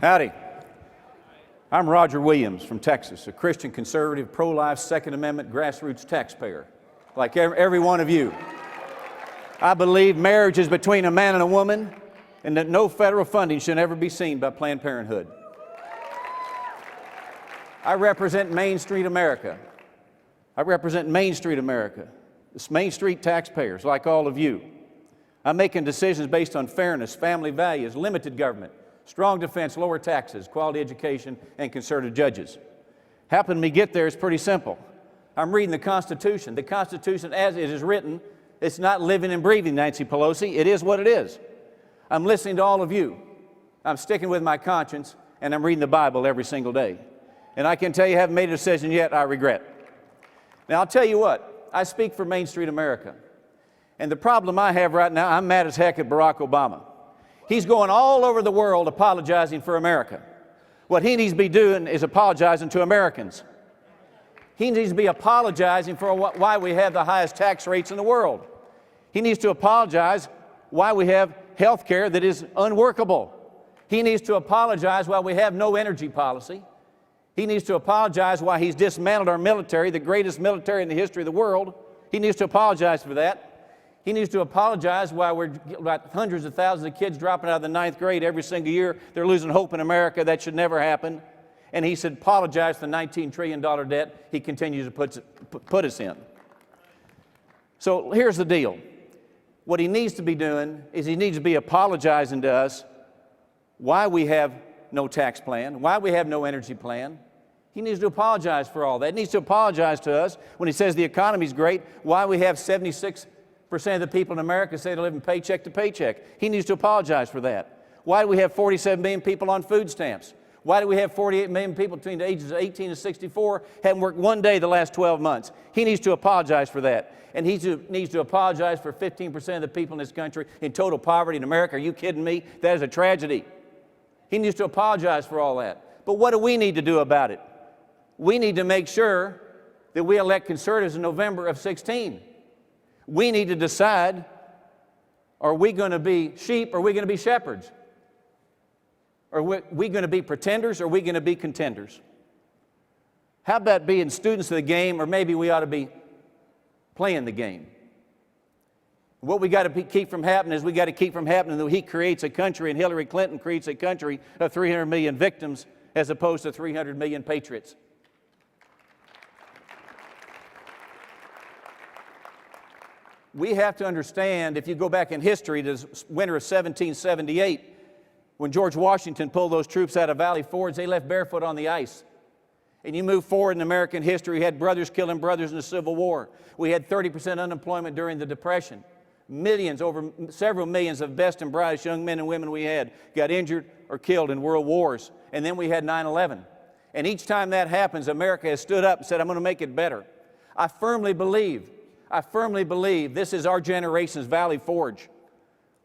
Howdy. I'm Roger Williams from Texas, a Christian conservative, pro-life, Second Amendment, grassroots taxpayer, like every one of you. I believe marriage is between a man and a woman, and that no federal funding should ever be seen by Planned Parenthood. I represent Main Street America. It's Main Street taxpayers, like all of you. I'm making decisions based on fairness, family values, limited government, strong defense, lower taxes, quality education, and conservative judges. Helping me get there is pretty simple. I'm reading the Constitution. The Constitution as it is written, it's not living and breathing, Nancy Pelosi. It is what it is. I'm listening to all of you. I'm sticking with my conscience, and I'm reading the Bible every single day. And I can tell you, I haven't made a decision yet I regret. Now, I'll tell you what, I speak for Main Street America. And the problem I have right now, I'm mad as heck at Barack Obama. He's going all over the world apologizing for America. What he needs to be doing is apologizing to Americans. He needs to be apologizing for why we have the highest tax rates in the world. He needs to apologize why we have health care that is unworkable. He needs to apologize why we have no energy policy. He needs to apologize why he's dismantled our military, the greatest military in the history of the world. He needs to apologize for that. He needs to apologize why we're about hundreds of thousands of kids dropping out of the 9th grade every single year. They're losing hope in America. That should never happen. And he should apologize for the $19 trillion debt he continues to put us in. So here's the deal. What he needs to be doing is he needs to be apologizing to us why we have no tax plan, why we have no energy plan. He needs to apologize for all that. He needs to apologize to us when he says the economy's great, why we have 76% of the people in America say they live in paycheck to paycheck. He needs to apologize for that. Why do we have 47 million people on food stamps? Why do we have 48 million people between the ages of 18 and 64 haven't worked one day the last 12 months? He needs to apologize for that. And he needs to apologize for 15% of the people in this country in total poverty in America. Are you kidding me? That is a tragedy. He needs to apologize for all that. But what do we need to do about it? We need to make sure that we elect conservatives in November of 16. We need to decide, are we going to be sheep or are we going to be shepherds? Are we going to be pretenders or are we going to be contenders? How about being students of the game, or maybe we ought to be playing the game? What we got to keep from happening is we got to keep from happening that he creates a country and Hillary Clinton creates a country of 300 million victims as opposed to 300 million patriots. We have to understand, if you go back in history to the winter of 1778, when George Washington pulled those troops out of Valley Forge, they left barefoot on the ice. And you move forward in American history, we had brothers killing brothers in the Civil War. We had 30% unemployment during the Depression. Millions, over several millions of best and brightest young men and women we had got injured or killed in world wars. And then we had 9/11. And each time that happens, America has stood up and said, I'm going to make it better. I firmly believe this is our generation's Valley Forge.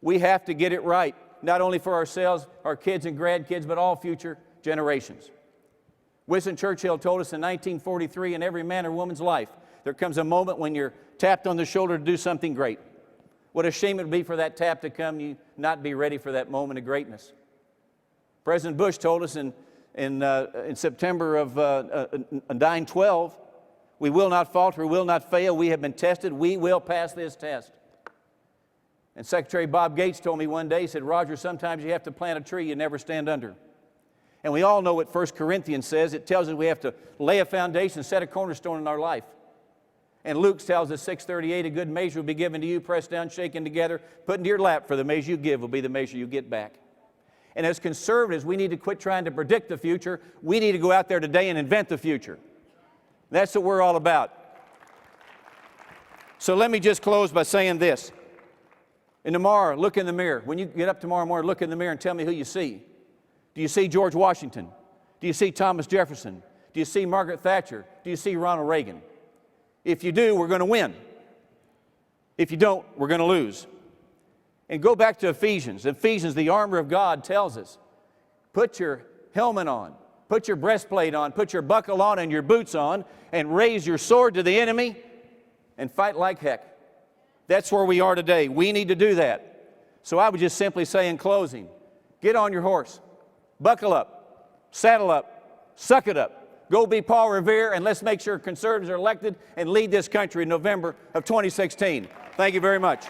We have to get it right, not only for ourselves, our kids and grandkids, but all future generations. Winston Churchill told us in 1943, in every man or woman's life, there comes a moment when you're tapped on the shoulder to do something great. What a shame it would be for that tap to come, you not be ready for that moment of greatness. President Bush told us in September of 9/12, we will not falter, we will not fail, we have been tested, we will pass this test. And Secretary Bob Gates told me one day, he said, Roger, sometimes you have to plant a tree you never stand under. And we all know what 1 Corinthians says. It tells us we have to lay a foundation, set a cornerstone in our life. And Luke tells us 6:38, a good measure will be given to you, pressed down, shaken together, put into your lap, for the measure you give will be the measure you get back. And as conservatives, we need to quit trying to predict the future. We need to go out there today and invent the future. That's what we're all about. So let me just close by saying this. And tomorrow, look in the mirror. When you get up tomorrow morning, look in the mirror and tell me who you see. Do you see George Washington? Do you see Thomas Jefferson? Do you see Margaret Thatcher? Do you see Ronald Reagan? If you do, we're going to win. If you don't, we're going to lose. And go back to Ephesians. Ephesians, the armor of God, tells us, put your helmet on, put your breastplate on, put your buckle on and your boots on, and raise your sword to the enemy and fight like heck. That's where we are today. We need to do that. So I would just simply say in closing, get on your horse. buckle up, saddle up, suck it up. Go be Paul Revere, and let's make sure conservatives are elected and lead this country in November of 2016. Thank you very much.